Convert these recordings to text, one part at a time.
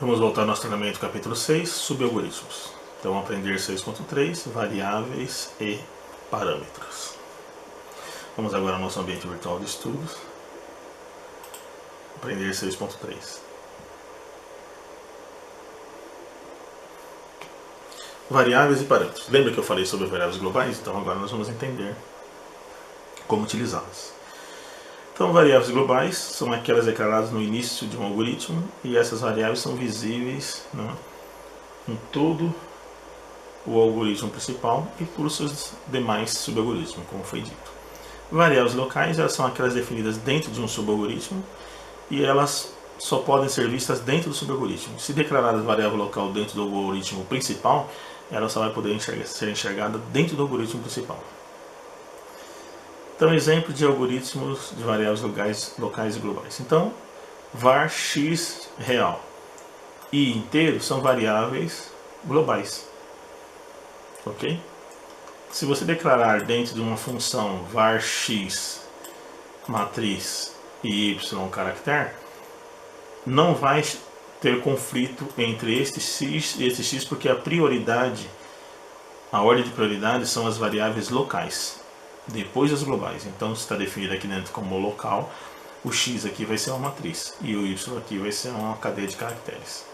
Vamos voltar ao nosso treinamento capítulo 6, subalgoritmos. Então, aprender 6.3, variáveis e parâmetros. Vamos agora ao nosso ambiente virtual de estudos. Aprender 6.3. Variáveis e parâmetros. Lembra que eu falei sobre variáveis globais? Então agora nós vamos entender como utilizá-las. Então, variáveis globais são aquelas declaradas no início de um algoritmo e essas variáveis são visíveis, né, em todo o algoritmo principal e por seus demais subalgoritmos, como foi dito. Variáveis locais, elas são aquelas definidas dentro de um subalgoritmo e elas só podem ser vistas dentro do subalgoritmo. Se declarada variável local dentro do algoritmo principal, ela só vai poder ser enxergada dentro do algoritmo principal. Então, exemplo de algoritmos de variáveis locais e globais. Então, var x real e inteiro são variáveis globais. Ok? Se você declarar dentro de uma função var x matriz e y caractere, não vai ter conflito entre este x e este x, porque a ordem de prioridade são as variáveis locais, depois as globais. Então está definido aqui dentro como local, o x aqui vai ser uma matriz e o y aqui vai ser uma cadeia de caracteres.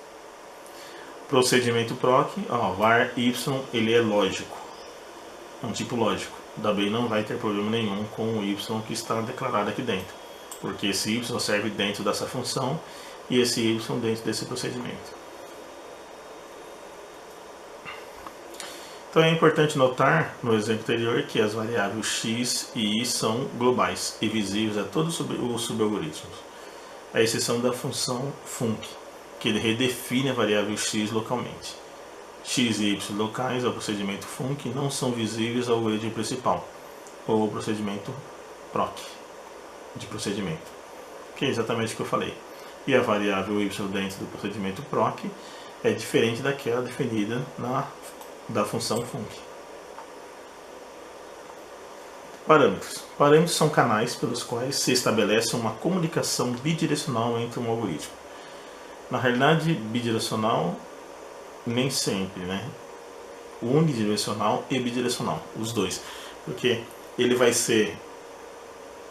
Procedimento proc, var y, ele é lógico, é um tipo lógico, também não vai ter problema nenhum com o y que está declarado aqui dentro, porque esse y serve dentro dessa função e esse y dentro desse procedimento. Então é importante notar, no exemplo anterior, que as variáveis x e y são globais e visíveis a todos os subalgoritmos, à exceção da função func, que ele redefine a variável x localmente. X e y locais ao procedimento func não são visíveis ao algoritmo principal, ou ao procedimento proc de procedimento, que é exatamente o que eu falei. E a variável y dentro do procedimento proc é diferente daquela definida da função func. Parâmetros. Parâmetros são canais pelos quais se estabelece uma comunicação bidirecional entre um algoritmo. Na realidade, bidirecional nem sempre, né? Unidirecional e bidirecional, os dois. Porque ele vai ser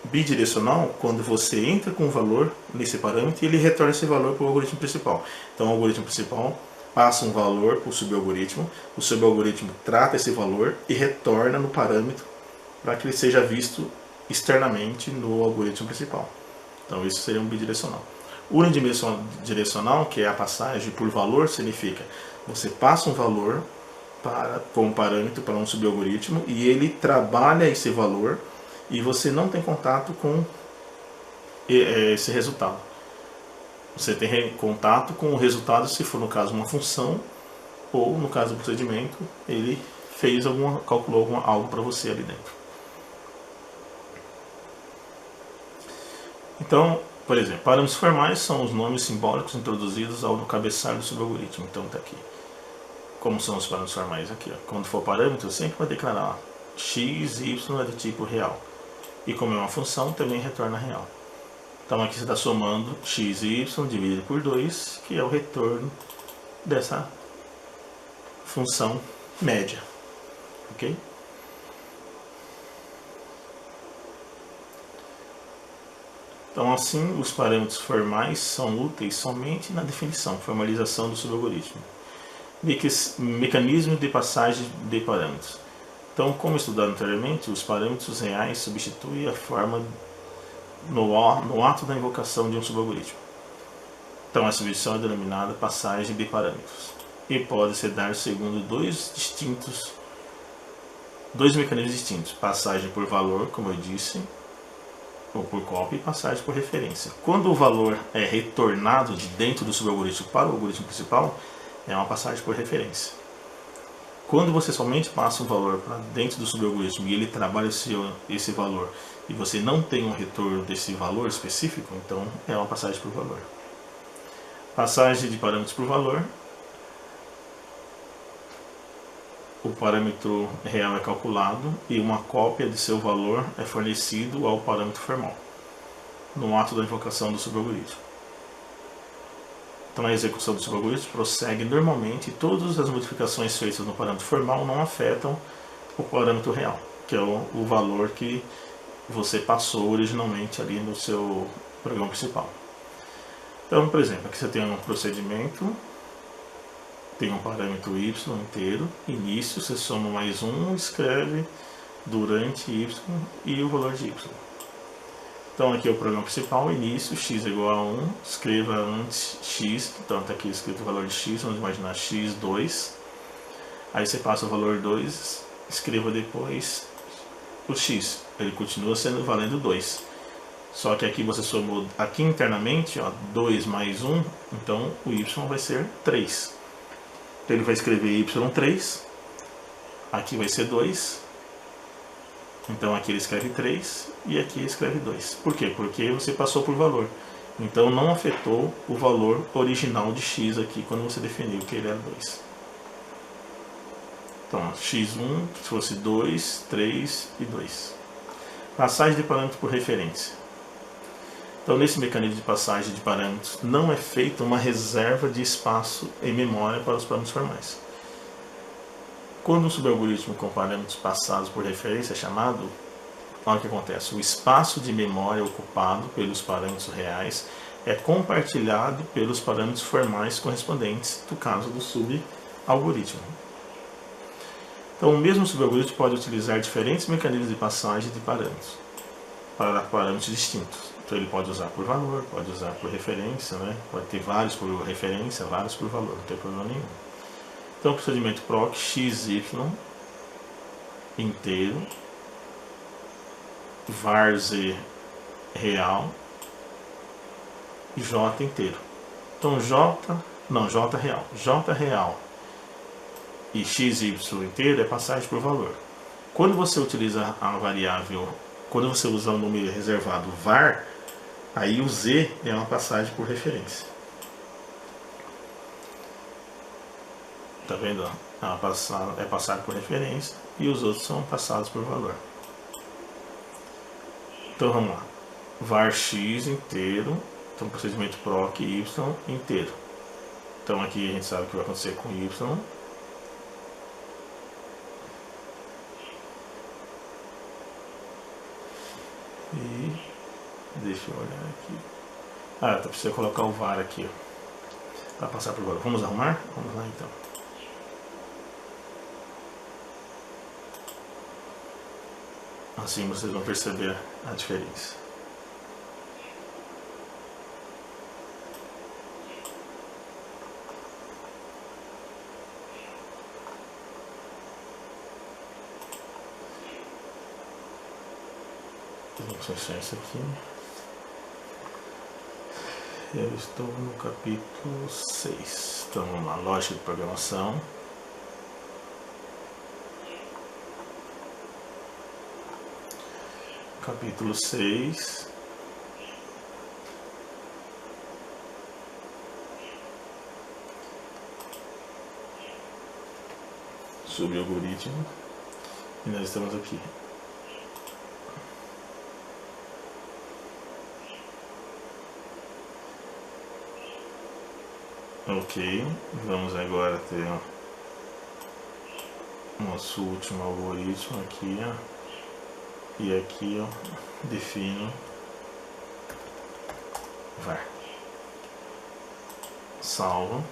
bidirecional quando você entra com um valor nesse parâmetro e ele retorna esse valor para o algoritmo principal. Então o algoritmo principal passa um valor para o subalgoritmo, o subalgoritmo trata esse valor e retorna no parâmetro para que ele seja visto externamente no algoritmo principal. Então isso seria um bidirecional. Unidirecional, que é a passagem por valor, significa você passa um valor como parâmetro para um subalgoritmo e ele trabalha esse valor e você não tem contato com esse resultado. Você tem contato com o resultado se for, no caso, uma função, ou no caso do procedimento, ele calculou algo para você ali dentro. Então, por exemplo, parâmetros formais são os nomes simbólicos introduzidos ao cabeçalho do subalgoritmo. Então está aqui. Como são os parâmetros formais aqui? Quando for parâmetro, sempre vai declarar x e y é do tipo real. E como é uma função, também retorna real. Então aqui você está somando x e y dividido por 2, que é o retorno dessa função média. Ok? Então assim, os parâmetros formais são úteis somente na definição, formalização do subalgoritmo. Mecanismo de passagem de parâmetros. Então, como estudado anteriormente, os parâmetros reais substituem a forma no ato da invocação de um subalgoritmo. Então, a substituição é denominada passagem de parâmetros e pode ser dada segundo dois mecanismos distintos: passagem por valor, como eu disse, ou por cópia, e passagem por referência. Quando o valor é retornado de dentro do subalgoritmo para o algoritmo principal, é uma passagem por referência. Quando você somente passa um valor para dentro do subalgoritmo e ele trabalha esse valor e você não tem um retorno desse valor específico, então é uma passagem por valor. Passagem de parâmetros por valor. O parâmetro real é calculado e uma cópia de seu valor é fornecido ao parâmetro formal no ato da invocação do subalgoritmo. Então a execução do subalgoritmo prossegue normalmente e todas as modificações feitas no parâmetro formal não afetam o parâmetro real, que é o valor que você passou originalmente ali no seu programa principal. Então, por exemplo, aqui você tem um procedimento, tem um parâmetro y inteiro, início, você soma mais 1, escreve durante y e o valor de y. Então aqui é o programa principal, início, x é igual a 1, escreva antes x, então está aqui escrito o valor de x, vamos imaginar x2, aí você passa o valor 2, escreva depois o x, ele continua sendo valendo 2. Só que aqui você somou, aqui internamente, ó, 2 mais 1, então o y vai ser 3. Então ele vai escrever y3, aqui vai ser 2, então aqui ele escreve 3 e aqui ele escreve 2. Por quê? Porque você passou por valor. Então não afetou o valor original de x aqui quando você definiu que ele era 2. Então x1 se fosse 2, 3 e 2. Passagem de parâmetros por referência. Então nesse mecanismo de passagem de parâmetros não é feita uma reserva de espaço em memória para os parâmetros formais. Quando um subalgoritmo com parâmetros passados por referência é chamado, olha o que acontece. O espaço de memória ocupado pelos parâmetros reais é compartilhado pelos parâmetros formais correspondentes do caso do subalgoritmo. Então o mesmo subalgoritmo pode utilizar diferentes mecanismos de passagem de parâmetros para parâmetros distintos. Então ele pode usar por valor, pode usar por referência, né? Pode ter vários por referência, vários por valor, não tem problema nenhum. Então, o procedimento proc, xy inteiro, var_z real e j inteiro. Então, j real e xy inteiro é passagem por valor. Quando você utiliza a variável, quando você usa o número reservado var, aí o z é uma passagem por referência. Tá vendo? É passado por referência e os outros são passados por valor. Então vamos lá. Var x inteiro. Então procedimento proc y inteiro. Então aqui a gente sabe o que vai acontecer com y. E deixa eu olhar aqui. Ah, tá, precisa colocar o var aqui, para passar por valor. Vamos arrumar? Vamos lá então. Assim vocês vão perceber a diferença. Vamos fechar isso aqui. Eu estou no capítulo 6. Então vamos lá, lógica de programação. Capítulo 6. Subalgoritmo. E nós estamos aqui. Ok, vamos agora ter nosso último algoritmo aqui, ó. E aqui, ó, defino var. Salvo.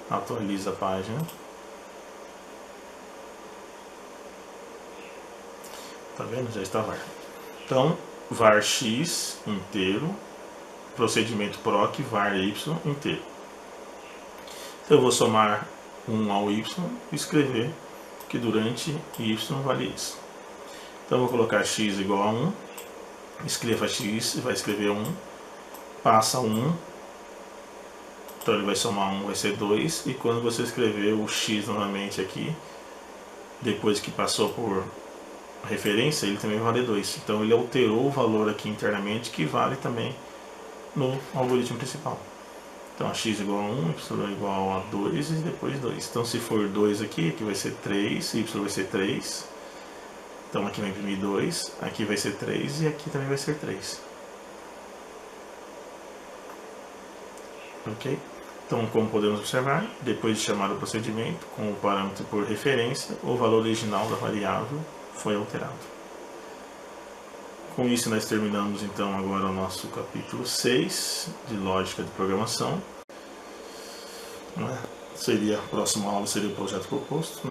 Atualiza a página. Tá vendo? Já está var. Então, var x inteiro, procedimento proc, var y inteiro. Então eu vou somar 1 ao y e escrever que durante y vale isso. Então eu vou colocar x igual a 1, escreva x e vai escrever 1, passa 1, então ele vai somar 1, vai ser 2, e quando você escrever o x novamente aqui, depois que passou por referência, ele também vai valer 2. Então ele alterou o valor aqui internamente, que vale também no algoritmo principal. Então x igual a 1, y igual a 2 e depois 2. Então se for 2 aqui, que vai ser 3, y vai ser 3. Então aqui vai imprimir 2, aqui vai ser 3 e aqui também vai ser 3. Ok? Então, como podemos observar, depois de chamar o procedimento com o parâmetro por referência, o valor original da variável foi alterado. Com isso, nós terminamos então agora o nosso capítulo 6 de lógica de programação. A próxima aula seria o projeto proposto.